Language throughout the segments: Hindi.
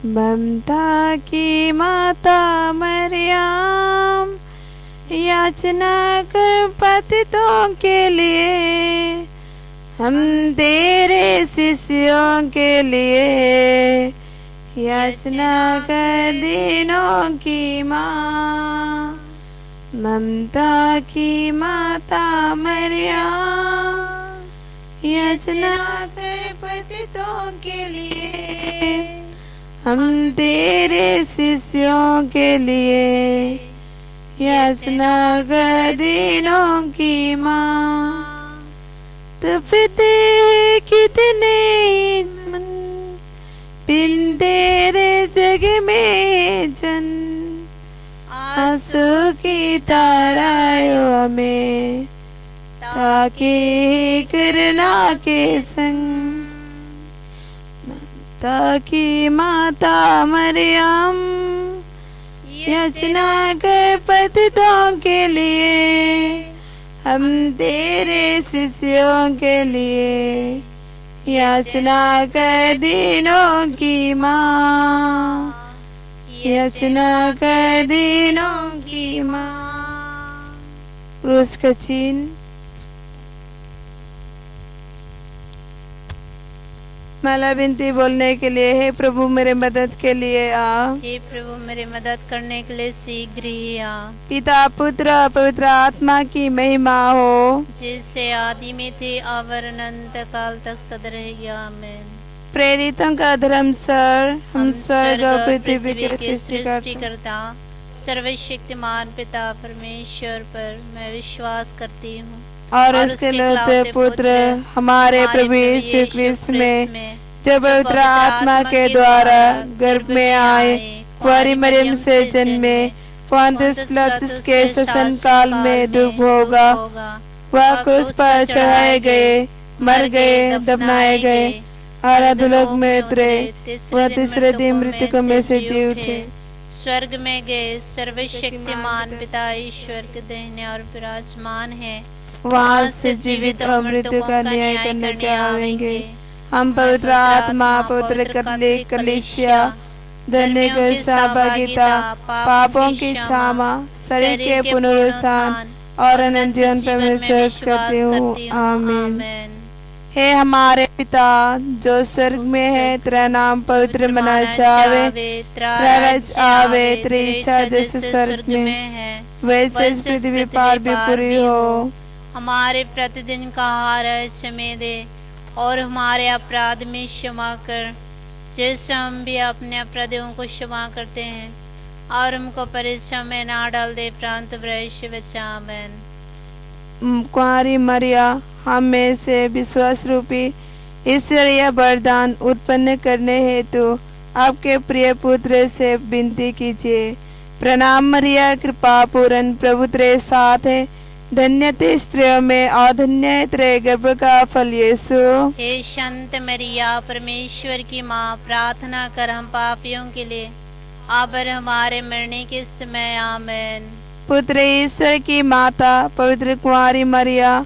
ममता की माता मरियम, याचना कर पतितों के लिए, हम तेरे शिष्यों के लिए याचना कर दीनों की माँ। ममता की माता मरियम, याचना कर पतितों के लिए, हम तेरे शिष्यों के लिए याचना कर दीनों की माँ। तो पिते कितने मन बिन तेरे जग में जन, आंसू की तारायो हमें ताकि करना के संग। ताकि माता मरियम, याचना कर पतितों के लिए, हम तेरे शिष्यों के लिए याचना कर दीनों की माँ। याचना कर दीनों की माँ। क्रूस का चिन्ह। माला बिनती बोलने के लिए, हे प्रभु मेरे मदद के लिए आ। हे प्रभु मेरे मदद करने के लिए शीघ्र ही आ। पिता पुत्र पवित्र आत्मा की महिमा हो, जैसे आदि में थे आवर अनंत काल तक सदा रहेगी। आमीन। प्रेरितों का धर्म सर, हम स्वर्ग और पृथ्वी के सृष्टिकर्ता सर्वशक्तिमान पिता परमेश्वर पर मैं विश्वास करती हूँ और उसके लौते पुत्र हमारे प्रभु यीशु क्रist में, जो पवित्र आत्मा के द्वारा गर्भ में आए, कुंवारी मरियम से जन्मे, पोंतियुस पिलातुस के शासन काल में दुख भोगा, वह क्रूस पर चढ़ाए गए, मर गए, दफनाए गए और अधोलोक में उतरे, वह तीसरे दिन मृतकों में से जी उठे, स्वर्ग में गए, सर्वशक्तिमान पिता ईश्वर के दाहिने और विराजमान है, वहाँ से जीवित और मृत्यु का न्याय करने के आवेंगे। हम पवित्र आत्मा, पवित्र कैथोलिक कलीसिया, धन्य को सहभागिता, पापों की क्षमा, शरीर के पुनरुत्थान और अनंत जीवन पर मैं विश्वास करती हूँ। आमीन। हे हमारे पिता जो स्वर्ग में है, तेरा नाम पवित्र मना जावे, तेरा राज्य आवे, तेरी इच्छा जैसे स्वर्ग में है वैसे इस पृथ्वी पर भी पूरी हो। हमारे प्रतिदिन का आहार हमें दे और हमारे अपराध में क्षमा कर, जैसे हम भी अपने अपराधियों को क्षमा करते हैं, और हमको परीक्षा में ना डाल दे, परंतु बुराई से बचा। आमीन। कुंवारी मरिया, हम में से विश्वास रूपी ईश्वरीय वरदान उत्पन्न करने हेतु आपके प्रिय पुत्र से विनती कीजिए। प्रणाम मरिया, कृपा पूर्ण, प्रभु तेरे साथ है, धन्य ते स्त्रियों में और धन्य तेरे गर्भ का फल यीशु। हे संत मरिया, परमेश्वर की माँ, प्रार्थना कर हम पापियों के लिए अब और हमारे मरने के समय। आमीन। पुत्र ईश्वर की माता पवित्र कुंवारी मरिया,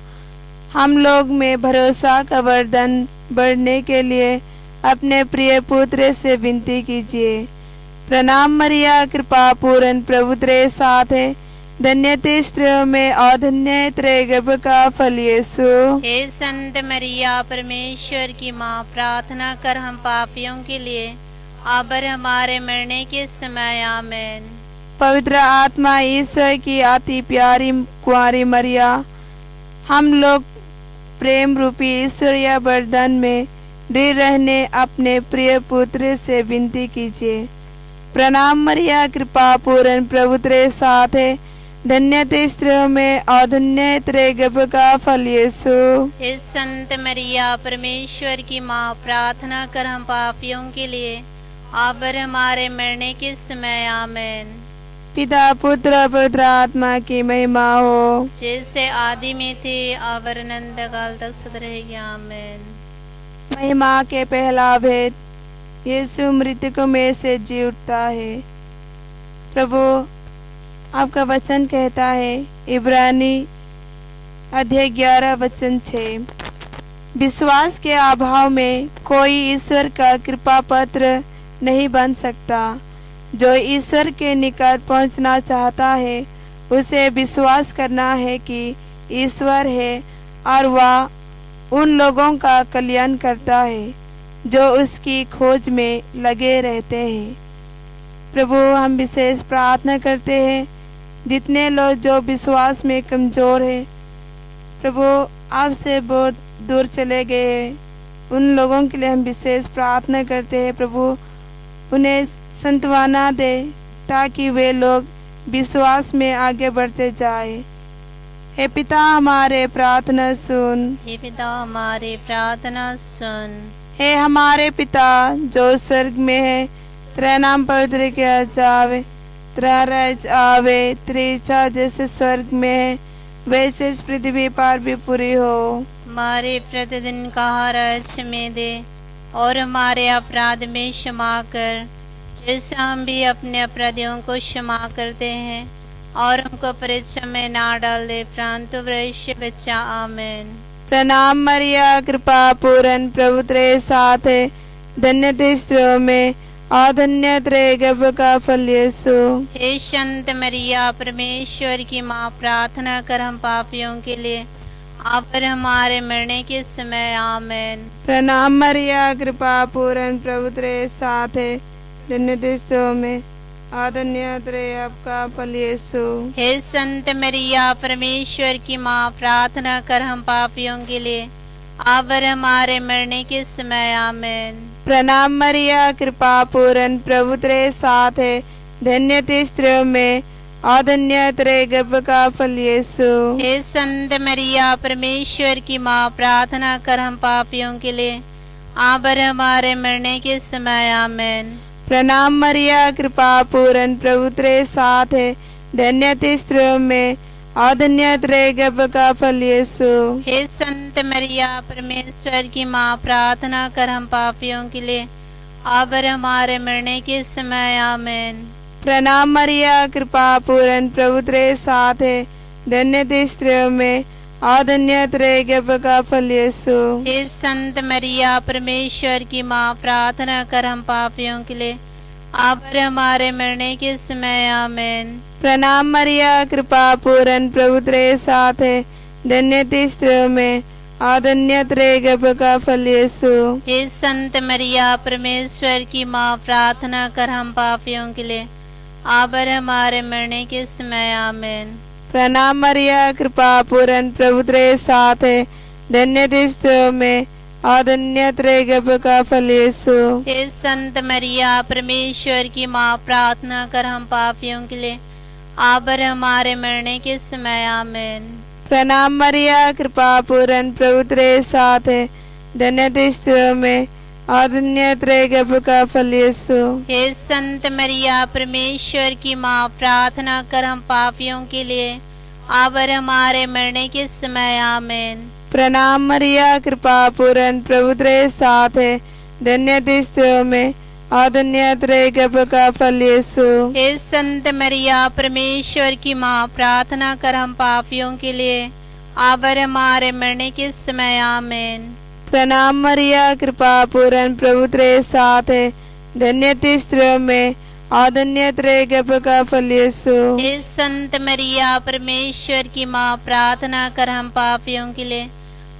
हम लोग में भरोसा का वरदान बढ़ने के लिए अपने प्रिय पुत्र से विनती कीजिए। प्रणाम मरिया, कृपा पूर्ण, प्रभु तेरे साथ है, धन्य ते स्त्रियों में और धन्य तेरे गर्भ का फल यीशु। हे संत मरिया, परमेश्वर की माँ, प्रार्थना कर हम पापियों के लिए अब और हमारे मरने के समय। आमीन। पवित्र आत्मा ईश्वर की अति प्यारी कुंवारी मरिया, हम लोग प्रेम रूपी ईश्वरीय वरदान में दृढ़ रहने अपने प्रिय पुत्र से विनती कीजिए। प्रणाम मरिया, कृपा पूर्ण, प्रभु तेरे साथ है, धन्य ते स्त्रियों में और धन्य तेरे गर्भ का फल यीशु। हे संत मरिया, परमेश्वर की माँ, प्रार्थना कर हम पापियों के लिए अब और हमारे मरने के समय। आमीन। पिता पुत्र पवित्र आत्मा की महिमा हो, जैसे आदि में थे आवर अनंत काल तक सदा रहेगी। आमीन। महिमा के पहला भेद, यीशु मृतकों में से जी उठता है। प्रभु आपका वचन कहता है, इब्रानी अध्याय 11 वचन 6, विश्वास के अभाव में कोई ईश्वर का कृपा पत्र नहीं बन सकता। जो ईश्वर के निकट पहुंचना चाहता है उसे विश्वास करना है कि ईश्वर है और वह उन लोगों का कल्याण करता है जो उसकी खोज में लगे रहते हैं। प्रभु, हम विशेष प्रार्थना करते हैं जितने लोग जो विश्वास में कमज़ोर हैं, प्रभु आपसे बहुत दूर चले गए हैं, उन लोगों के लिए हम विशेष प्रार्थना करते हैं। प्रभु, उन्हें सांत्वना दे ताकि वे लोग विश्वास में आगे बढ़ते जाए। हे पिता हमारे प्रार्थना सुन। हे पिता हमारे प्रार्थना सुन। हे हमारे पिता जो स्वर्ग में है, तेरा नाम पवित्र किया जावे, तेरा राज्य आवे, तेरी इच्छा जैसे स्वर्ग में है वैसे इस पृथ्वी पर भी पूरी हो। हमारे प्रतिदिन का आहार आज हमें दे और हमारे अपराध में क्षमा कर जैसे हम भी अपने अपराधियों को क्षमा करते हैं, और हमको परीक्षा में ना डाल दे परंतु वृक्ष से बचा। आमीन। प्रणाम मरिया, कृपा पूर्ण प्रभु तेरे साथ है, धन्य तू स्त्रियों में और धन्य तेरे गर्भ का फल यीशु। हे संत मरिया, परमेश्वर की माँ, प्रार्थना कर हम पापियों के लिए आप पर हमारे मरने के समय। आमीन। प्रणाम मरिया, कृपा पूर्ण प्रभु तेरे साथ है, धन्य तू स्त्रियों में और धन्य तेरे आपका फल यीशु। हे संत मरिया, परमेश्वर की माँ, प्रार्थना कर हम पापियों के लिए आप पर हमारे मरने के समय। आमीन। प्रणाम मरिया, कृपा पूर्ण प्रभु तेरे साथ है, धन्य तू स्त्रियों में और धन्य तेरे गर्भ का फल यीशु। हे संत मरिया, परमेश्वर की माँ, प्रार्थना कर हम पापियों के लिए आप पर हमारे मरने के समय। आमीन। प्रणाम मरिया, कृपा पूर्ण प्रभु तेरे साथ है, धन्य तू स्त्रियों में और धन्य तेरे गर्भ का फल यीशु। हे संत मरिया, परमेश्वर की माँ, प्रार्थना कर हम पापियों के लिए आप पर हमारे मरने के समय। आमीन। प्रणाम मरिया, कृपा पूर्ण प्रभु तेरे साथ है, धन्य तू स्त्रियों में और धन्य तेरे गर्भ का फल यीशु। हे संत मरिया, परमेश्वर की माँ, प्रार्थना कर हम पापियों के लिए आप पर हमारे मरने के समय। आमीन। प्रणाम मरिया, कृपा पूर्ण प्रभु तेरे साथ है, धन्य तू स्त्रियों में और धन्य तेरे गर्भ का फल यीशु। हे संत मरिया, परमेश्वर की माँ, प्रार्थना कर हम पापियों के लिए आप पर हमारे मरने के समय। आमीन। प्रणाम मरिया, कृपा पूर्ण प्रभु तेरे साथ है, धन्य तू स्त्रियों में और धन्य तेरे गर्भ का फल यीशु। हे संत मरिया, परमेश्वर की माँ, प्रार्थना कर हम पापियों के लिए आप पर हमारे मरने के समय। आमीन। प्रणाम मरिया, कृपा पूर्ण प्रभु तेरे साथ है, धन्य तू स्त्रियों में और धन्य तेरे गर्भ का फल यीशु। हे संत मरिया, परमेश्वर की माँ, प्रार्थना कर हम पापियों के लिए आप पर हमारे मरने के समय। आमीन। प्रणाम मरिया, कृपा पूर्ण प्रभु तेरे साथ है, धन्य तू स्त्रियों में और धन्य तेरे गर्भ का फल यीशु। हे संत मरिया, परमेश्वर की माँ, प्रार्थना कर हम पापियों के लिए आप पर हमारे मरने के समय। आमीन। प्रणाम मरिया, कृपा पूर्ण प्रभु तेरे साथ है, धन्य तू स्त्रियों में और धन्य तेरे गर्भ का फल यीशु। हे संत मरिया, परमेश्वर की माँ, प्रार्थना कर हम पापियों के लिए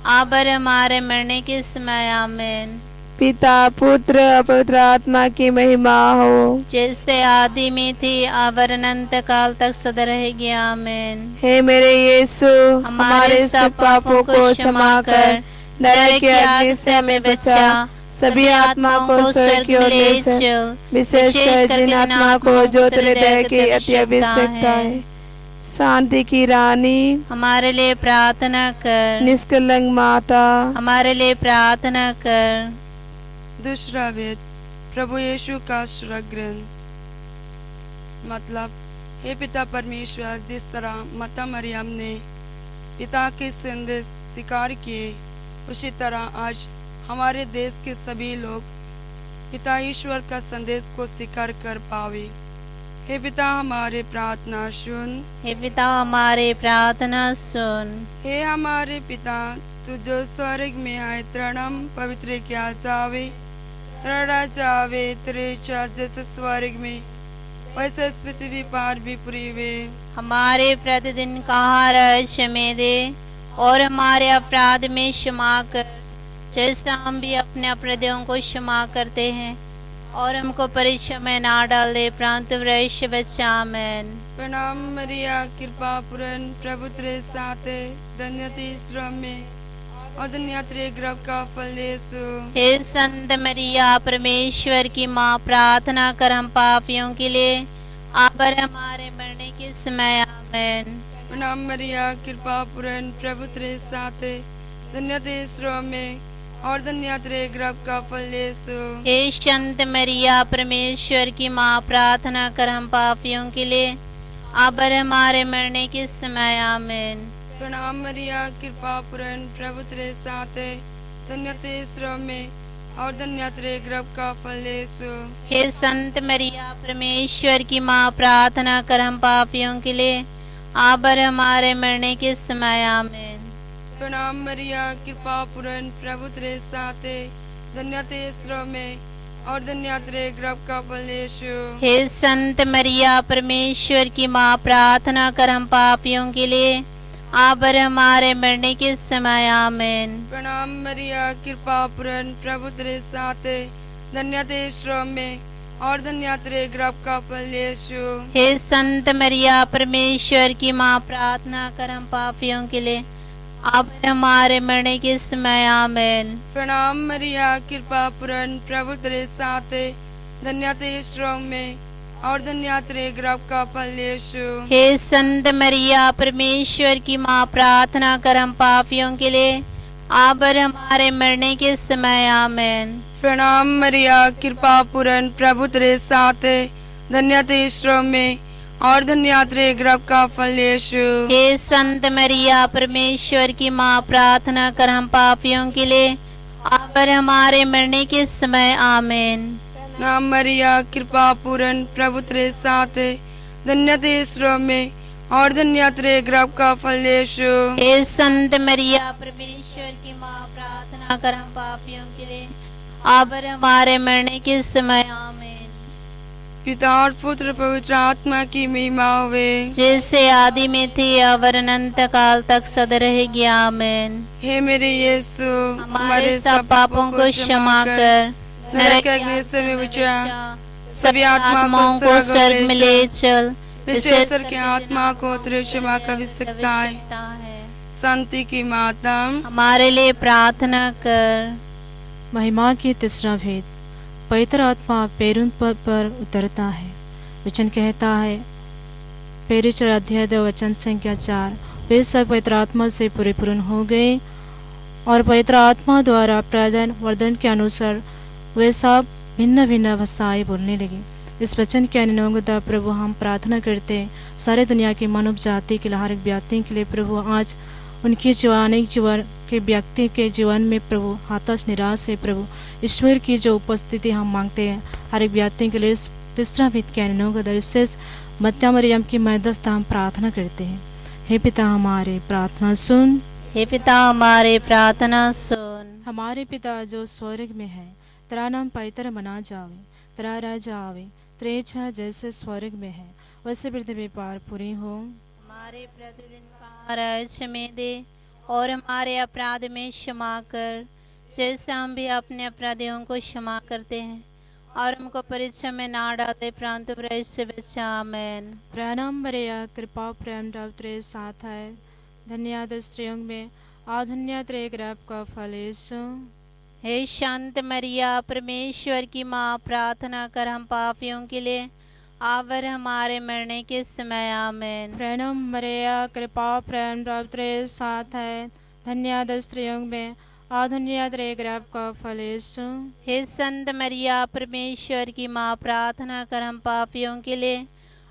आप पर हमारे मरने के समय। आमीन। पिता, पुत्र और पवित्र आत्मा की महिमा हो, जैसे आदि में थी अब और अनंत काल तक सदा रहेगी। आमीन। हे मेरे यीशु, हमारे सब पापों को क्षमा कर नरक की आग से हमें बचा, सभी आत्माओं को स्वर्ग की ओर ले चल, विशेषकर जिन आत्मा को जो तेरे दया की अति आवश्यकता है। शांति की रानी, हमारे लिए प्रार्थना कर। निष्कलंक माता, हमारे लिए प्रार्थना कर। दूसरा वेद, प्रभु यीशु का श्रग ग्रंथ। मतलब, हे पिता परमेश्वर, जिस तरह माता मरियम ने पिता के संदेश स्वीकार किए, उसी तरह आज हमारे देश के सभी लोग पिता ईश्वर का संदेश को स्वीकार कर पावे। हे पिता हमारे प्रार्थना सुन। हे पिता हमारे प्रार्थना सुन। हे हमारे पिता, तू जो स्वर्ग में है, तेरा नाम पवित्र किया जावे, तेरा राज्य आवे, तेरी इच्छा जैसे स्वर्ग में वैसे इस पृथ्वी पर भी पूरी हुए। हमारे प्रतिदिन का आहार आज हमें दे, और हमारे अपराध में क्षमा कर, जैसा हम भी अपने अपराधियों को क्षमा करते हैं, और हमको परीक्षा में ना डाले परंतु वैश्य बचा। आमेन। प्रणाम मरिया, कृपा पूर्ण, प्रभु तेरे साथ है, धन्य थी स्त्रियों में और धन्य तेरे गर्भ का फल यीशु। हे संत मरिया, परमेश्वर की माँ, प्रार्थना कर हम पापियों के लिए, अब और हमारे मरने के समय। आमेन। प्रणाम मरिया, कृपा पूर्ण, प्रभु तेरे साथ है, धन्य थी स्त्रियों में और धन्य तेरे गर्भ का फल यीशु। हे संत मरिया, परमेश्वर की माँ, प्रार्थना कर हम पापियों के लिए, अब और हमारे मरने के समय। आमेन। प्रणाम मरिया, कृपा पूर्ण, प्रभु तेरे साथ है, धन्य थी स्त्रियों में और धन्य तेरे गर्भ का फल यीशु। हे संत मरिया, परमेश्वर की माँ, प्रार्थना कर हम पापियों के लिए, अब और हमारे मरने के समय। आमेन। प्रणाम मरिया, कृपा पूर्ण, प्रभु तेरे साथ है, धन्य थी स्त्रियों में और धन्य तेरे गर्भ का फल यीशु। हे संत मरिया, परमेश्वर की माँ, प्रार्थना कर हम पापियों के लिए, अब और हमारे मरने के समय। आमेन। प्रणाम मरिया, कृपा पूर्ण, प्रभु तेरे साथ है, धन्य थी स्त्रियों में और धन्य तेरे गर्भ का फल यीशु। हे संत मरिया, परमेश्वर की माँ, प्रार्थना कर हम पापियों के लिए, अब और हमारे मरने के समय। आमेन। प्रणाम मरिया, कृपा पूर्ण, प्रभु तेरे साथ है, धन्य थी स्त्रियों में और धन्य तेरे गर्भ का फल यीशु। हे संत मरिया, परमेश्वर की माँ, प्रार्थना कर हम पापियों के लिए, अब और हमारे मरने के समय। आमेन। प्रणाम मरिया, कृपा पूर्ण, प्रभु तेरे साथ है, धन्य थी स्त्रियों में और धन्य तेरे गर्भ का फल यीशु। हे संत मरिया, परमेश्वर की माँ, प्रार्थना कर हम पापियों के लिए, अब और हमारे मरने के समय। आमेन। नाम मरिया, कृपा पूर्ण, प्रभु तेरे साथ है, धन्य थी स्त्रियों में और धन्य तेरे गर्भ का फल यीशु। हे संत मरिया, परमेश्वर की माँ, प्रार्थना कर हम पापियों के लिए, अब और हमारे मरने के समय। आमेन। पिता और पुत्र पवित्र आत्मा की महिमा होवे, जैसे आदि में थी, अब और अनंत काल तक सदा रहेगी। आमेन। हे मेरे यीशु, हमारे सब पापों को क्षमा कर, नरक के अग्नि से भी बचा, सभी आत्माओं को स्वर्ग में ले चल, विशेषकर की आत्मा को तेरे क्षमा का आवश्यकता है। शांति की माता, हमारे लिए प्रार्थना कर। महिमा की तीसरा भेद। पवित्र आत्मा पेरुन पर उतरता है। वचन कहता है, पेरिचर अध्याय 2 वचन संख्या 4, वे सब पवित्र आत्मा से परिपूर्ण हो गए और पवित्र आत्मा द्वारा प्रदान वरदान के अनुसार वे सब भिन्न भिन्न भाषाएं बोलने लगे। इस वचन के अनुगता प्रभु हम प्रार्थना करते हैं सारे दुनिया की मानव जाति के लिए, हर एक व्यक्ति के लिए प्रभु आज उनके जीवन के व्यक्ति के जीवन में प्रभु हताश निराश है प्रभु, ईश्वर की जो उपस्थिति हम मांगते हैं हर एक व्यक्ति के लिए। तीसरा भेद के अनुगता विशेष मत्या मरियम की मध्यस्थता हम प्रार्थना करते हैं। हे पिता हमारे प्रार्थना सुन, हे पिता हमारे प्रार्थना सुन। हमारे पिता जो स्वर्ग में है, तेरा नाम पवित्र बना जावे, तेरा राज्य आवे, तेरी इच्छा जैसे स्वर्ग में है वैसे पृथ्वी पर पूरी हो। हमारे प्रतिदिन का आहार आज हमें दे, और हमारे अपराध में क्षमा कर, जैसे हम भी अपने अपराधियों को क्षमा करते हैं, और हमको परीक्षा में ना डाले परंतु बुराई से बचा। आमेन। प्रणाम मरिया, कृपा प्रेम तेरे साथ है, धन्य स्त्रियों में और धन्य तेरे गर्भ का फल यीशु। हे शांत मरिया, परमेश्वर की माँ, प्रार्थना कर हम पापियों के लिए, अब और हमारे मरने के समय। आमेन। प्रणाम मरिया, कृपा प्रेम तेरे साथ है, धन्य स्त्रियों में और धन्य तेरे गर्भ का फल यीशु। हे संत मरिया, परमेश्वर की माँ, प्रार्थना कर हम पापियों के लिए,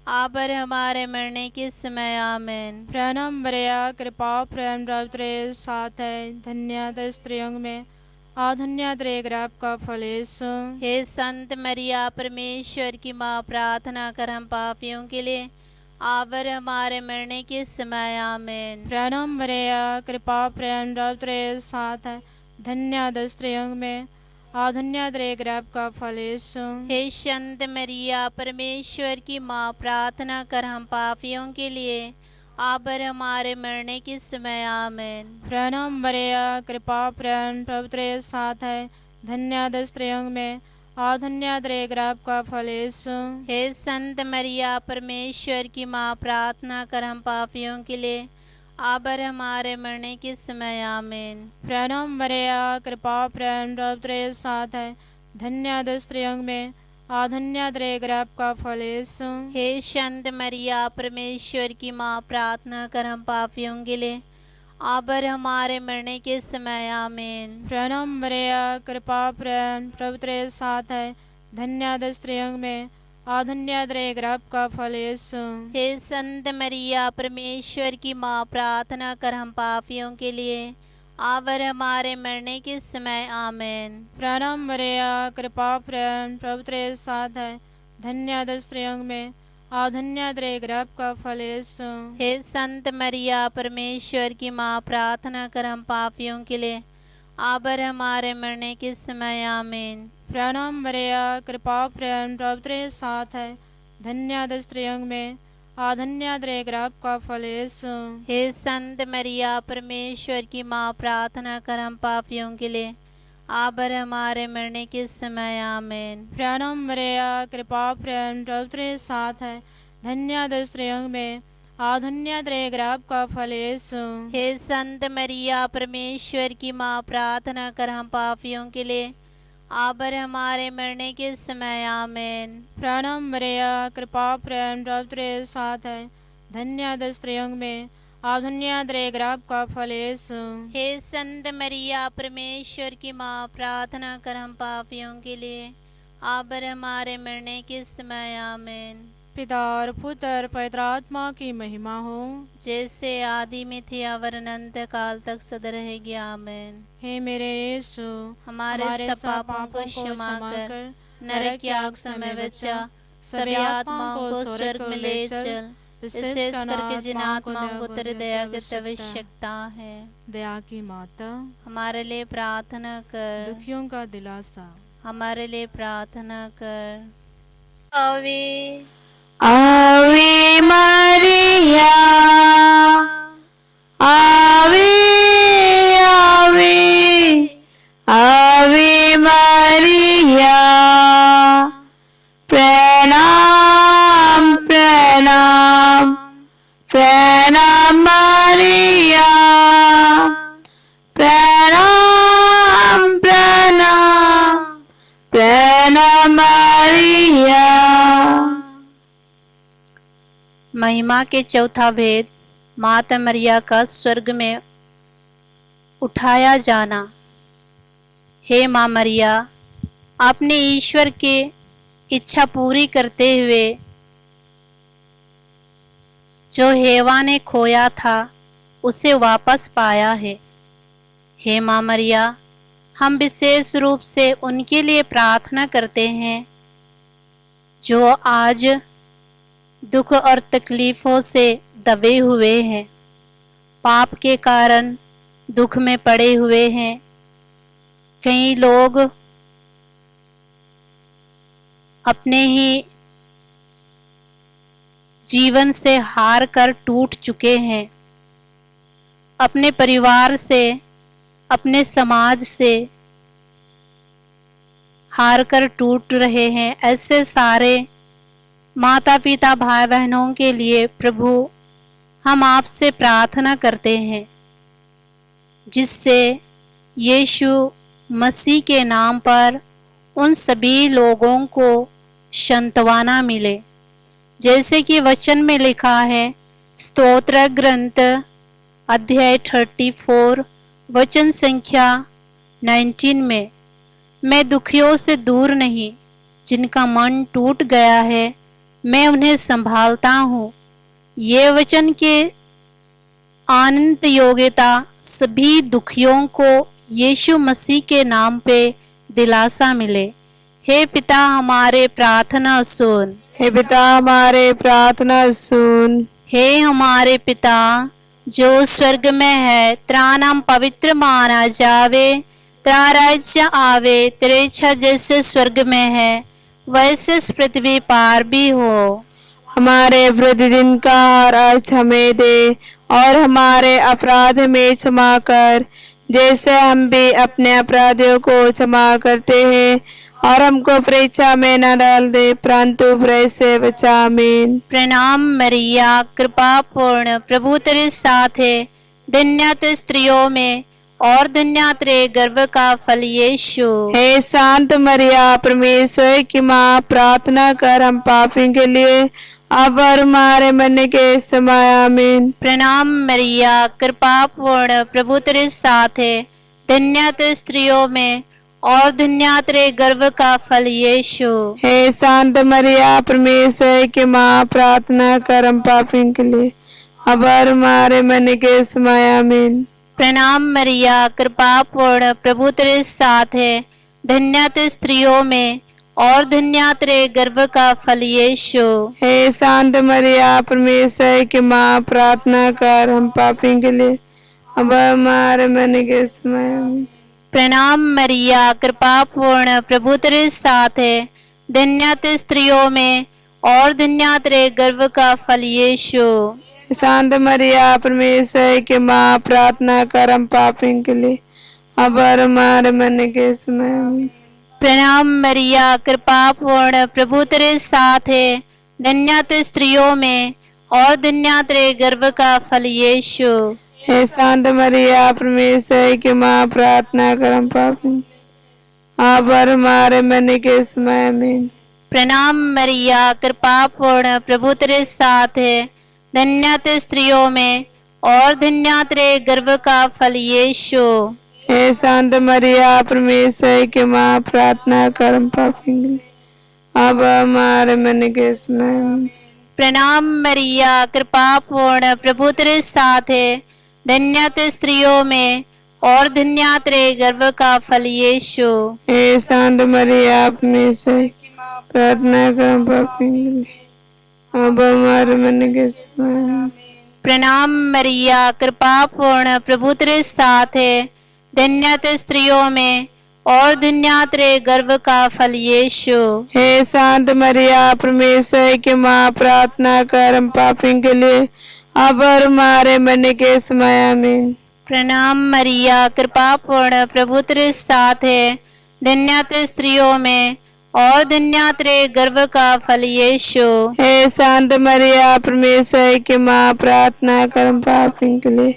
अब और हमारे मरने के समय। आमेन। प्रणाम मरिया, कृपा प्रेम तेरे साथ है, धन्य स्त्रियों में और धन्य तेरे गर्भ का फल यीशु। हे संत मरिया, परमेश्वर की माँ, प्रार्थना कर हम पापियों के लिए, अब और हमारे मरने के समय। आमेन। प्रणाम मरिया, कृपा प्रेम तेरे साथ है, धन्य स्त्रियों में आधन्य द्रे ग्रैब का फल यीशु। हे संत मरिया परमेश्वर की माँ, प्रार्थना कर हम पापियों के लिए अब और हमारे मरने के समय आमीन। प्रणाम मरिया कृपा प्रण प्रभु तेरे साथ है, धन्य स्त्रियों में आधन्य द्रे ग्रैब का फल यीशु। हे संत मरिया परमेश्वर की माँ, प्रार्थना कर हम पापियों के लिए अब और हमारे मरने के समय आमीन। प्रणाम मरिया कृपा प्रण प्रभु तेरे साथ है, धन्य स्त्रियों में आधन्य द्रे ग्रैब का फल यीशु। हे संत मरिया परमेश्वर की माँ, प्रार्थना कर हम पापियों के लिए अब और हमारे मरने के समय आमीन। प्रणाम मरिया कृपा प्रण प्रभु तेरे साथ है, धन्य स्त्रियों में आधन्य द्रे ग्रैब का फल यीशु। हे संत मरिया परमेश्वर की माँ, प्रार्थना कर हम पापियों के लिए अब और हमारे मरने के समय आमीन। प्रणाम मरिया कृपा प्रण प्रभु तेरे साथ है, धन्य स्त्रियों में आधन्य द्रे ग्रैब का फल यीशु। हे संत मरिया परमेश्वर की माँ, प्रार्थना कर हम पापियों के लिए अब और हमारे मरने के समय आमीन। प्रणाम मरिया कृपा प्रण प्रभु तेरे साथ है, धन्य स्त्रियों में आधन्य द्रे ग्रैब का फल यीशु। हे संत मरिया परमेश्वर की माँ, प्रार्थना कर हम पापियों के लिए अब और हमारे मरने के समय आमीन। प्रणाम मरिया कृपा प्रण प्रभु तेरे साथ है, धन्य स्त्रियों में आधन्य द्रे ग्रैब का फल यीशु। हे संत मरिया परमेश्वर की माँ, प्रार्थना कर हम पापियों के लिए अब और हमारे मरने के समय आमीन। प्रणाम मरिया कृपा प्रण प्रभु तेरे साथ है, धन्य स्त्रियों में आधन्य द्रे ग्रैब का फल यीशु। हे संत मरिया परमेश्वर की माँ, प्रार्थना कर हम पापियों के लिए अब और हमारे मरने के समय आमीन। पिता और पुत्र और पवित्र आत्मा की महिमा हो, जैसे आदि में थी और अनंत काल तक सदा रहेगी आमीन। हे मेरे यीशु हमारे सब पापों को क्षमा कर नरक की आग समय बचा, सभी आत्माओं को स्वर्ग में ले चल, विशेष करके जिन आत्माओं को तेरी दया की आवश्यकता है। दया की माता हमारे लिए प्रार्थना कर। दुखियों का दिलासा हमारे लिए प्रार्थना कर। आवे आवे मरिया, आवे आवे आवे मरिया, प्रणाम प्रणाम प्रणाम मरिया, प्रणाम प्रणाम प्रणाम मरिया। महिमा के चौथा भेद, माता मरिया का स्वर्ग में उठाया जाना। हे माँ मरिया, आपने ईश्वर की इच्छा पूरी करते हुए जो हेवा ने खोया था उसे वापस पाया है। हे माँ मरिया, हम विशेष रूप से उनके लिए प्रार्थना करते हैं जो आज दुख और तकलीफों से दबे हुए हैं, पाप के कारण दुख में पड़े हुए हैं। कई लोग अपने ही जीवन से हार कर टूट चुके हैं, अपने परिवार से, अपने समाज से हार कर टूट रहे हैं। ऐसे सारे माता पिता भाई बहनों के लिए प्रभु हम आपसे प्रार्थना करते हैं, जिससे यीशु मसीह के नाम पर उन सभी लोगों को सांत्वना मिले। जैसे कि वचन में लिखा है, स्तोत्र ग्रंथ अध्याय 34 वचन संख्या 19 में, मैं दुखियों से दूर नहीं, जिनका मन टूट गया है मैं उन्हें संभालता हूँ। ये वचन के आनंद योग्यता सभी दुखियों को यीशु मसीह के नाम पे दिलासा मिले। हे पिता हमारे प्रार्थना सुन। हे पिता हमारे प्रार्थना सुन। हे हमारे पिता जो स्वर्ग में है, तेरा नाम पवित्र माना जावे, तेरा राज्य आवे, तेरी इच्छा जैसे स्वर्ग में है वैसे इस पृथ्वी पार भी हो। हमारे प्रतिदिन का आहार आज हमें दे, और हमारे अपराध में क्षमा कर, जैसे हम भी अपने अपराधियों को क्षमा करते हैं, और हमको परीक्षा में न डाल दे, परंतु बुराई से बचा। आमीन। प्रणाम मरिया, कृपा पूर्ण, प्रभु तेरे साथ है, धन्य तू स्त्रियों में और धन्य तेरे गर्भ का फल यीशु। हे शांत मरिया, परमेश्वर की माँ, प्रार्थना कर हम पापियों के लिए, अब और हमारे मरने के समय। आमीन। प्रणाम मरिया, कृपा पूर्ण, प्रभु तेरे साथ है, धन्य तू स्त्रियों में और धन्य तेरे गर्भ का फल यीशु। हे शांत मरिया, परमेश्वर की माँ, प्रार्थना कर हम पापियों के लिए, अब और हमारे मरने के समय। आमीन। प्रणाम मरिया, कृपा पूर्ण, प्रभु तेरे साथ है, धन्य तू स्त्रियों में और धन्य तेरे गर्भ का फल यीशु। हे शांत मरिया, परमेश्वर की माँ, प्रार्थना कर हम पापियों के लिए, अब हमारे मरने के समय। आमीन। प्रणाम मरिया, कृपा पूर्ण, प्रभु तेरे साथ है, धन्य तू स्त्रियों में और धन्य तेरे गर्भ का फल यीशु। शांत मरिया, परमेश्वर की माँ, प्रार्थना कर हम पापियों के लिए, अब और हमारे मरने के समय। आमीन। प्रणाम मरिया, कृपा पूर्ण, प्रभु तेरे साथ है, धन्य तू स्त्रियों में और धन्य तेरे गर्भ का फल यीशु। हे शांत मरिया, परमेश्वर की माँ, प्रार्थना कर हम पापियों, अब और हमारे मरने के समय। आमीन। प्रणाम मरिया, कृपा पूर्ण, प्रभु तेरे साथ है, धन्य तू स्त्रियों में और धन्य तेरे गर्भ का फल यीशु। हे शांत मरिया, परमेश्वर की माँ, प्रार्थना कर हम पापियों के लिए, अब हमारे मरने के समय। आमीन। प्रणाम मरिया, कृपा पूर्ण, प्रभु तेरे साथ है, धन्य तू स्त्रियों में और धन्य तेरे गर्भ का फल यीशु। हे शांत मरिया, परमेश्वर की माँ, प्रार्थना कर हम पापियों के लिए, अब हमारे मरने के समय। आमीन। प्रणाम मरिया, कृपा पूर्ण, प्रभु तेरे साथ है, धन्य तू स्त्रियों में और धन्य तेरे गर्भ का फल यीशु। हे शांत मरिया, परमेश्वर की माँ, प्रार्थना कर हम पापियों के लिए, अब और हमारे मरने के समय। आमीन। प्रणाम मरिया, कृपा पूर्ण, प्रभु तेरे साथ है, धन्य तू स्त्रियों में और धन्य तेरे गर्भ का फल यीशु। हे शांत मरिया, परमेश्वर की माँ, प्रार्थना कर हम पापियों के लिए,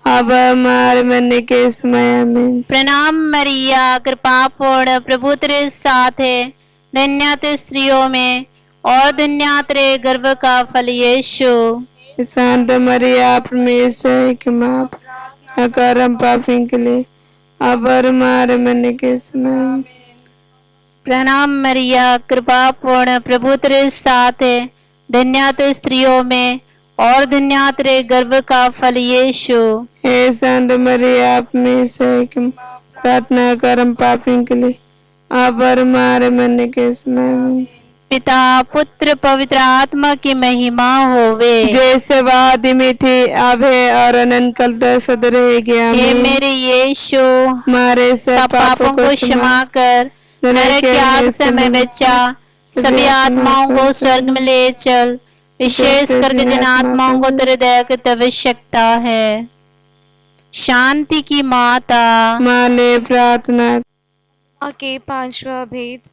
अब हमारे मरने के समय। आमीन। प्रणाम मरिया, कृपा पूर्ण, प्रभु तेरे साथ है, धन्य तू स्त्रियों में और धन्य तेरे गर्भ का फल यीशु। हे शांत मरिया, परमेश्वर की माँ, प्रार्थना कर हम पापियों के लिए, अब और हमारे मरने के समय। आमीन। प्रणाम मरिया, कृपा पूर्ण, प्रभु तेरे साथ है, धन्य तू स्त्रियों में और धन्य तेरे गर्भ का फल यीशु। हे शांत मरिया, परमेश्वर की माँ, प्रार्थना कर हम पापियों के लिए, अब और हमारे मरने के समय। आमीन। पिता पुत्र पवित्र आत्मा की महिमा होवे, जैसे वादी में थी, अब है और अनंत काल तक सदा रहेगी। हे आमीन। मेरे यीशु, हमारे सब पापों को क्षमा कर, नरक की आग से हमें बचा, सभी आत्माओं को स्वर्ग में ले चल, विशेष करके जिन आत्माओं को तेरे दया की आवश्यकता है। शांति की माता, माले प्रार्थना। के पांचवा भेद।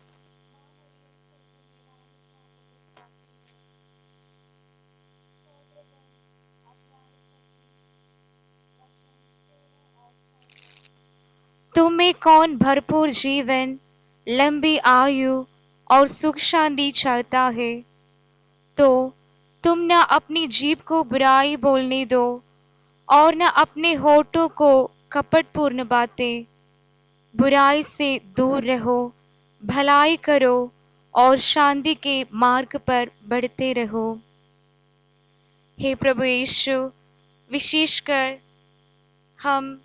तुम में कौन भरपूर जीवन, लंबी आयु और सुख शांति चाहता है, तो तुम न अपनी जीभ को बुराई बोलने दो और न अपने होठों को कपटपूर्ण बातें। बुराई से दूर रहो, भलाई करो और शांति के मार्ग पर बढ़ते रहो। हे प्रभु यीशु, विशेषकर हम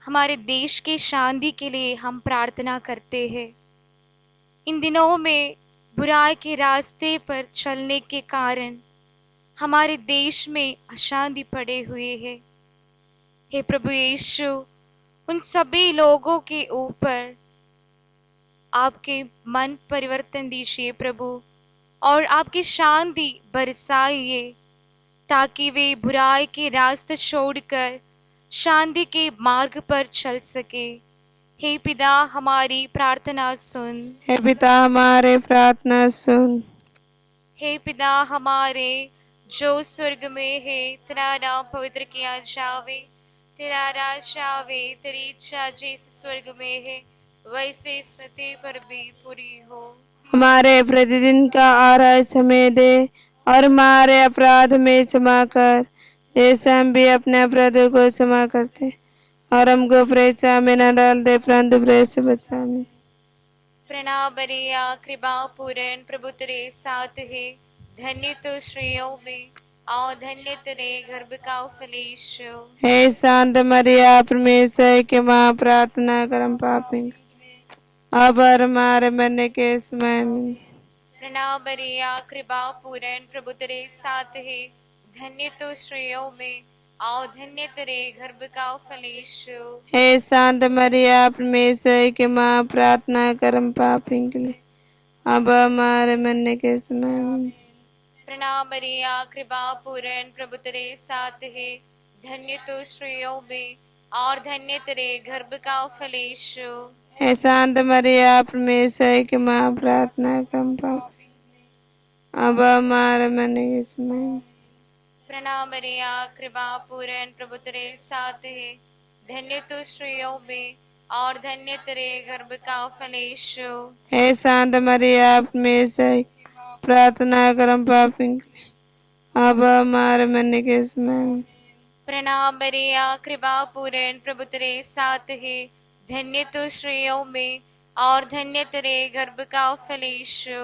हमारे देश के शांति के लिए हम प्रार्थना करते हैं। इन दिनों में बुराई के रास्ते पर चलने के कारण हमारे देश में अशांति पड़े हुए है। हे प्रभु यीशु, उन सभी लोगों के ऊपर आपके मन परिवर्तन दीजिए प्रभु, और आपकी शांति बरसाइए, ताकि वे बुराई के रास्ते छोड़कर शांति के मार्ग पर चल सके। हे पिता, हमारी प्रार्थना सुन। हे पिता हमारे प्रार्थना सुन। हे पिता हमारे जो स्वर्ग में है, तेरा नाम पवित्र किया जावे, तेरा राज आवे, तेरी इच्छा जैसे स्वर्ग में है वैसे इस पृथ्वी पर भी पूरी हो। हमारे प्रतिदिन का आहार हमें दे, और हमारे अपराध में क्षमा कर, जैसे हम भी अपने अपराधों को क्षमा करते, और हमको परीक्षा में न डाल दे, परंतु बुरे से बचा हमें। प्रणाम मरिया, कृपा पूर्ण, प्रभु तेरे साथ है, धन्य तो स्त्रियों में और धन्य तेरे गर्भ का फल यीशु। हे शांत मरिया, परमेश्वर के माँ, प्रार्थना कर हम पापी, अब और हमारे मरने के समय में। प्रणाम मरिया, कृपा पूर्ण, प्रभु तेरे साथ है, धन्य तो स्त्रियों में और धन्य तेरे गर्भ का फल यीशु। हे शांत मरिया, परमेश्वर के माँ, प्रार्थना कर हम पापी के लिए, अब हमारे मरने के समय में। प्रणाम मरिया, कृपा पूर्ण, प्रभु तेरे साथ है, धन्य तो स्त्रियों में और धन्य तेरे गर्भ का फल यीशु। हे शांत मरिया, परमेश्वर के माँ, प्रार्थना कर हम पापी, अब हमारे मरने के समय में। प्रणाम मरिया, कृपा पूर्ण, प्रभु तेरे साथ है, धन्य तो स्त्रियों में और धन्य तेरे गर्भ का फल यीशु। हे शांत मरिया, परमेश्वर प्रार्थना कर हम पापी के लिए, अब हमारे मरने के समय में। प्रणाम मरिया, कृपा पूर्ण, प्रभु तेरे साथ है, धन्य तो स्त्रियों में और धन्य तेरे गर्भ का फल यीशु।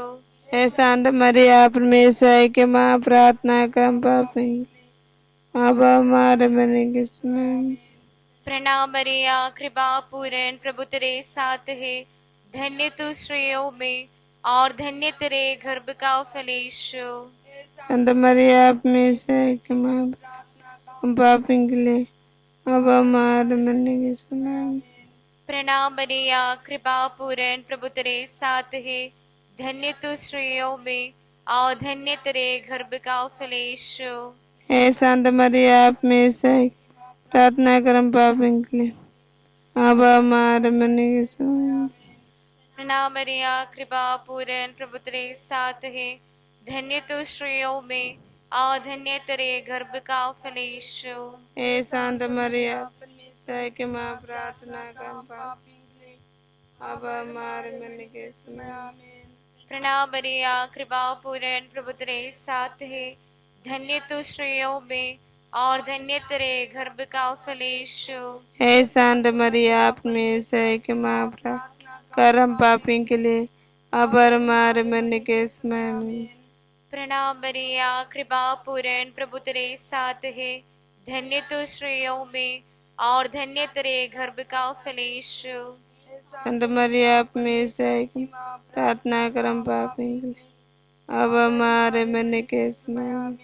हे शांत मरिया, परमेश्वर के माँ, प्रार्थना कर हम पापी के लिए, अब हमारे मरने के समय में। प्रणाम मरिया, कृपा पूर्ण, प्रभु तेरे साथ है, धन्य तो स्त्रियों में और धन्य तेरे गर्भ का फल यीशु। शांत मरिया, परमेश्वर के माँ, हम पापी के लिए, अब हमारे मरने के समय में। प्रणाम मरिया, कृपा पूर्ण, प्रभु तेरे साथ है, धन्य तो स्त्रियों में और धन्य तेरे गर्भ का फल यीशु। हे शांत मरिया, परमेश्वर प्रार्थना कर हम पापी के लिए, अब हमारे मरने के समय में। प्रणाम मरिया, कृपा पूर्ण, प्रभु तेरे साथ है, धन्य तो स्त्रियों में और धन्य तेरे गर्भ का फल यीशु। हे शांत मरिया, परमेश्वर के माँ, प्रार्थना कर हम पापी के लिए, अब हमारे मरने के समय में। प्रणाम मरिया, कृपा पूर्ण, प्रभु तेरे साथ है, धन्य तो स्त्रियों में और धन्य तेरे गर्भ का फल यीशु। हे शांत मरिया, परमेश्वर के माँ, प्रार्थना कर हम पापी के लिए, अब हमारे मरने के समय में। प्रणाम मरिया, कृपा पूर्ण, प्रभु तेरे साथ है, धन्य तो स्त्रियों में और धन्य तेरे गर्भ का फल यीशु। शांत मरिया, परमेश्वर की प्रार्थना कर हम पापी के लिए, अब हमारे मरने के समय में।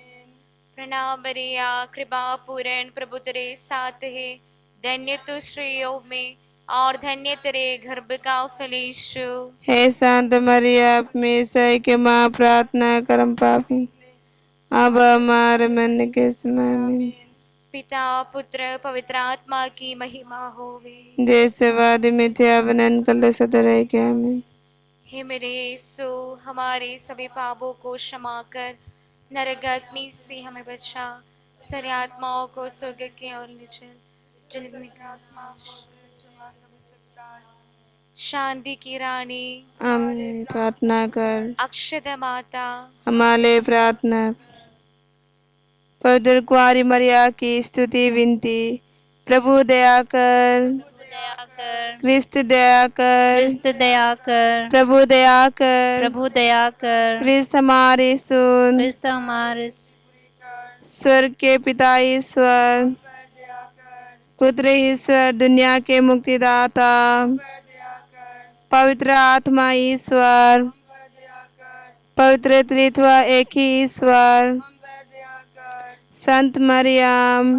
प्रणाम मरिया, कृपा पूर्ण, प्रभु तेरे साथ है, धन्य तो स्त्रियों में और धन्य तेरे गर्भ का फल यीशु। हे शांत मरिया, परमेश्वर के माँ, प्रार्थना कर हम पापी, अब हमारे मरने के समय में। पिता पुत्र पवित्र आत्मा की महिमा होवे। जैसे वादी में थे अवनन कल सदर है क्या में। हे मेरे यीशु, हमारे सभी पापों को क्षमा कर, नरक अग्नि से हमें बचा, सारी आत्माओं को स्वर्ग की ओर ले चल, जिनमें का आत्मा शांति की रानी, हम प्रार्थना कर, अक्षता माता, हमारे प्रार्थना कर। पवित्र कुआरी मरिया की स्तुति विनती। प्रभु दया कर, दया कर, क्रिस्त दया कर, क्रिस्त दया कर, प्रभु दया कर, प्रभु दया कर, क्रिस्त हमारी सुन। क्रिस्त हमारे स्वर्ग के पिता ईश्वर, पुत्र ईश्वर, दुनिया के मुक्तिदाता, पवित्र आत्मा ईश्वर, पवित्र त्रित्व एक ही ईश्वर, संत मरियम,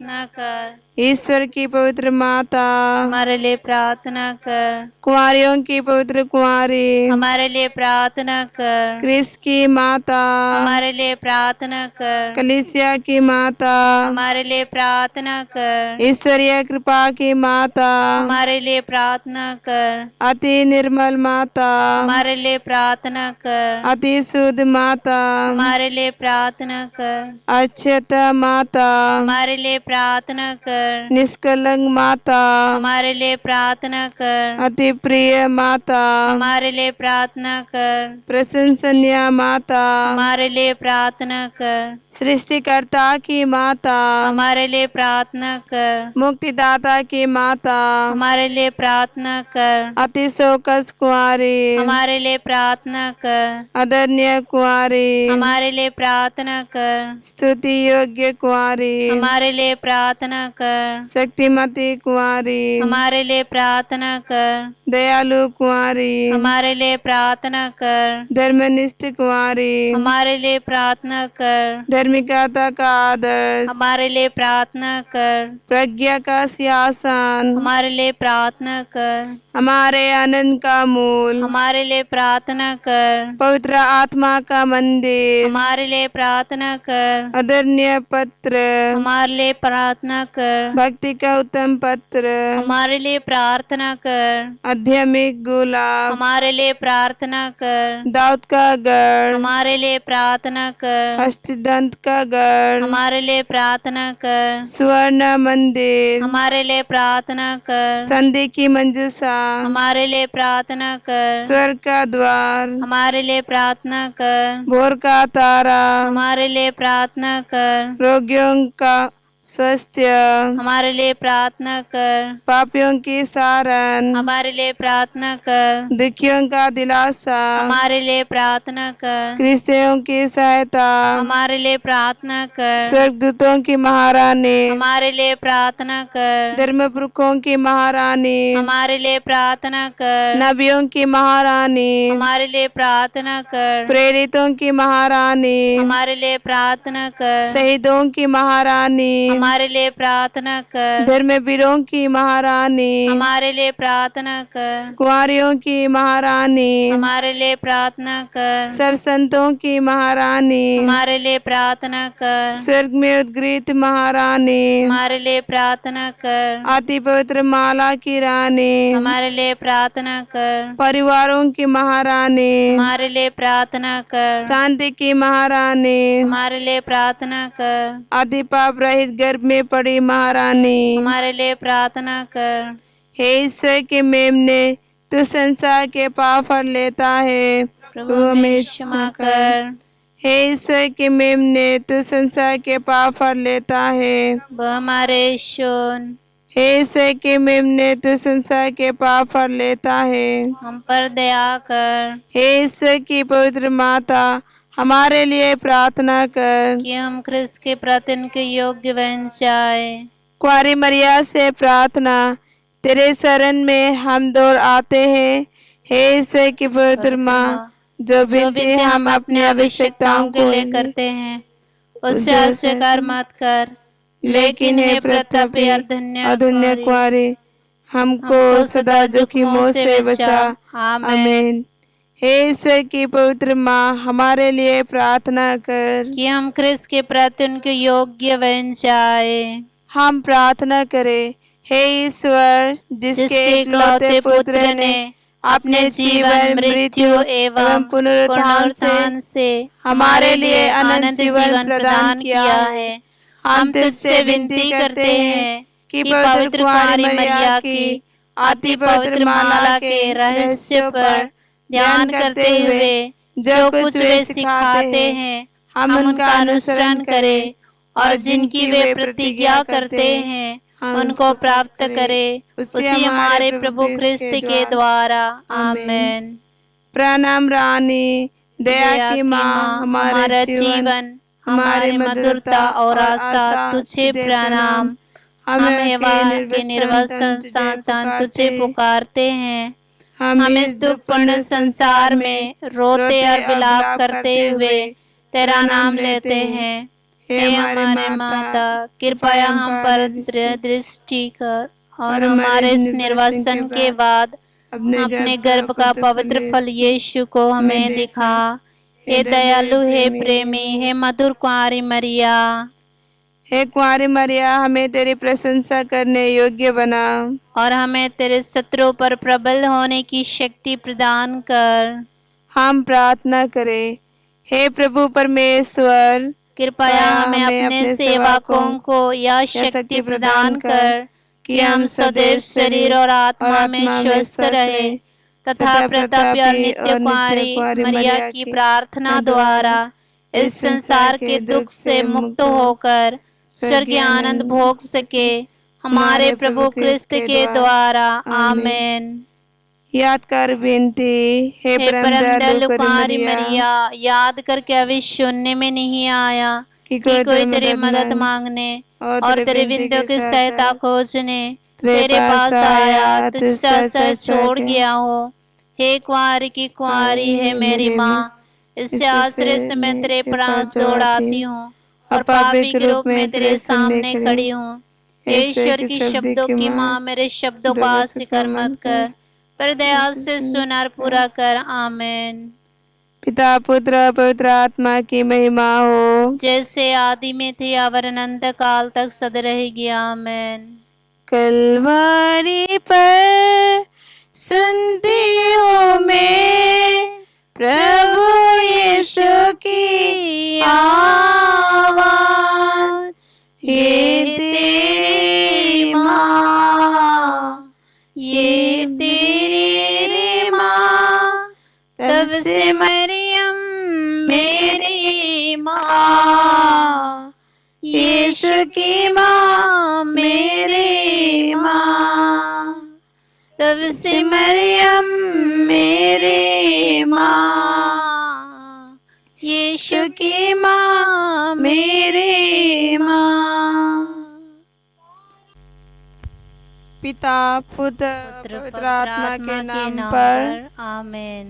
प्रार्थना कर। ईश्वर की पवित्र माता, हमारे लिए प्रार्थना कर। कुंवारियों की पवित्र कुंवारी, हमारे लिए प्रार्थना कर। क्रिस की माता, हमारे लिए प्रार्थना कर। कलीसिया की माता, हमारे लिए प्रार्थना कर। ईश्वरीय कृपा की माता, हमारे लिए प्रार्थना कर। अति निर्मल माता, हमारे लिए प्रार्थना कर। अति शुद्ध माता, हमारे लिए प्रार्थना कर। अक्षत माता, हमारे लिए प्रार्थना कर। निष्कलंक माता, हमारे लिए प्रार्थना कर। अति प्रिय माता, हमारे लिए प्रार्थना कर। प्रशंसनीय माता, हमारे लिए प्रार्थना कर। सृष्टिकर्ता की माता, हमारे लिए प्रार्थना कर। मुक्तिदाता की माता, हमारे लिए प्रार्थना कर। अति शोकस कुंवारी, हमारे लिए प्रार्थना कर। आदरणीय कुंवारी, हमारे लिए प्रार्थना कर। स्तुति योग्य कुंवारी, हमारे लिए प्रार्थना कर। शक्तिमती कुंवारी, हमारे लिए प्रार्थना कर। दयालु कुंवारी, हमारे लिए प्रार्थना कर। धर्मनिष्ठ कुंवारी, हमारे लिए प्रार्थना कर। धार्मिकता का आदर्श, हमारे लिए प्रार्थना कर। प्रज्ञा का सिंहासन, हमारे लिए प्रार्थना कर। हमारे आनंद का मूल, हमारे लिए प्रार्थना कर। पवित्र आत्मा का मंदिर, हमारे लिए प्रार्थना कर। आदरणीय पत्र, हमारे लिए प्रार्थना कर। भक्ति का उत्तम पत्र, हमारे लिए प्रार्थना कर। आध्यात्मिक गुलाब, हमारे लिए प्रार्थना कर। दाऊद का गढ़, हमारे लिए प्रार्थना कर। हस्तदंत का गढ़, हमारे लिए प्रार्थना कर। स्वर्ण मंदिर, हमारे लिए प्रार्थना कर। संधि की मंजूषा, हमारे लिए प्रार्थना कर। स्वर्ग का द्वार, हमारे लिए प्रार्थना कर। भोर का तारा, हमारे लिए प्रार्थना कर। रोगियों का स्वास्थ्य, हमारे लिए प्रार्थना कर। पापियों की सारण, हमारे लिए प्रार्थना कर। दुखियों का दिलासा, हमारे लिए प्रार्थना कर। क्रिस्तियों की सहायता, हमारे लिए प्रार्थना कर। स्वर्गदूतों की महारानी, हमारे लिए प्रार्थना कर। धर्मपुरखों की महारानी, हमारे लिए प्रार्थना कर। नबियों की महारानी, हमारे लिए प्रार्थना कर। प्रेरितों की महारानी, हमारे लिए प्रार्थना कर। शहीदों की महारानी, हमारे लिए प्रार्थना कर। धर्मवीरों की महारानी, हमारे लिए प्रार्थना कर। कुंवारियों की महारानी, हमारे लिए प्रार्थना कर। सब संतों की महारानी, हमारे लिए प्रार्थना कर। स्वर्ग में उद्गीत महारानी, हमारे लिए प्रार्थना कर। अति पवित्र माला की रानी, हमारे लिए प्रार्थना कर। परिवारों की महारानी, हमारे लिए प्रार्थना कर। शांति की महारानी, हमारे लिए प्रार्थना कर। अति पाप रहित गर्भ में पड़ी महारानी, हमारे लिए प्रार्थना कर। हे ईश्वर के मेमने, तू संसार के पाप हर लेता है, प्रभु हमें क्षमा कर। हे ईश्वर के मेमने, तू संसार के पाप हर लेता है, वह हमारे सुन। हे ईश्वर के मेमने, तू संसार के पाप हर लेता है, हम पर दया कर। हे ईश्वर की पवित्र माता, हमारे लिए प्रार्थना कर। कि हम क्रिस्त के प्रतिन के योग्य बन जाए। कुंवारी मरिया से प्रार्थना, तेरे शरण में हम दौड़ आते हैं। हे ईश्वर की पवित्र माँ, जो विनती हम अपनी आवश्यकताओं के लिए करते हैं, उससे अस्वीकार मत कर, लेकिन हे प्रतापी और अधन्य कुंवारी, हमको सदा जोखिमों से बचा। आमीन। हे ईश्वर की पवित्र माँ, हमारे लिए प्रार्थना कर। कि हम क्रिस्त के प्रतिन के योग्य बन जाए। हम प्रार्थना करें। हे ईश्वर, जिसके इकलौते पुत्र ने अपने जीवन, मृत्यु एवं पुनरुत्थान से हमारे लिए अनंत जीवन प्रदान किया है, हम तुझसे विनती करते हैं कि पवित्र कुंवारी मरिया की अति पवित्र माला के रहस्य पर ध्यान करते हुए जो कुछ वे सिखाते हैं, हम उनका अनुसरण करें और जिनकी वे प्रतिज्ञा करते हैं उनको प्राप्त करें, उसी हमारे प्रभु ख्रिस्त के द्वारा। आमीन। प्रणाम रानी, दया की माँ, हमारा जीवन, हमारी मधुरता और आशा तुझे प्रणाम। हम हेवा के निर्वसन संतान तुझे पुकारते हैं। हम इस दुखपूर्ण संसार में रोते और विलाप करते हुए तेरा नाम लेते हैं। हे हमारे माता, कृपया हम पर दृष्टि कर और हमारे इस निर्वासन के बाद अपने गर्भ का पवित्र फल यीशु को हमें दिखा। हे दयालु, हे प्रेमी, हे मधुर कुंवारी मरिया, हे कुंवारी मरिया, हमें तेरी प्रशंसा करने योग्य बना और हमें तेरे शत्रुओं पर प्रबल होने की शक्ति प्रदान कर। हम प्रार्थना करें। हे प्रभु परमेश्वर, कृपया हमें अपने सेवकों को यह शक्ति प्रदान कर कि हम सदैव शरीर और आत्मा में स्वस्थ रहे तथा प्रतापी और नित्य कुंवारी मरिया की प्रार्थना द्वारा इस संसार के दुख से मुक्त होकर स्वर्गीय आनंद भोग सके, हमारे प्रभु क्रिस्त के द्वारा। आमेन। याद कर विनती। हे परम दयालु कुंवारी मरिया, याद करके अभी सुनने में नहीं आया कि कोई तेरी मदद मांगने और तेरे बिंदु की सहायता खोजने तेरे पास आया, तुझसे आशा छोड़ गया हो। हे कुंवारी की कुंवारी है मेरी माँ, इससे आश्रय से मैं तेरे पास दौड़ाती हूँ और पापी के रूप में तेरे सामने खड़ी हूँ। हे ईश्वर की शब्दों की माँ, मेरे शब्दों को अस्वीकार मत कर, पर दया से सुन और पूरा कर। आमेन। पिता पुत्र पवित्र आत्मा की महिमा हो, जैसे आदि में थी और अनंत काल तक सदा रहेगी। आमेन। कलवारी पर सुनती हूँ मैं प्रभु यीशु की आवाज, ये तेरी माँ, ये तेरी माँ, तब से मरियम मेरी माँ, यीशु की माँ मेरी माँ, तब से मरियम मेरी माँ, यीशु की माँ मेरी माँ। पिता पुत्र पवित्र आत्मा के नाम पर। आमेन।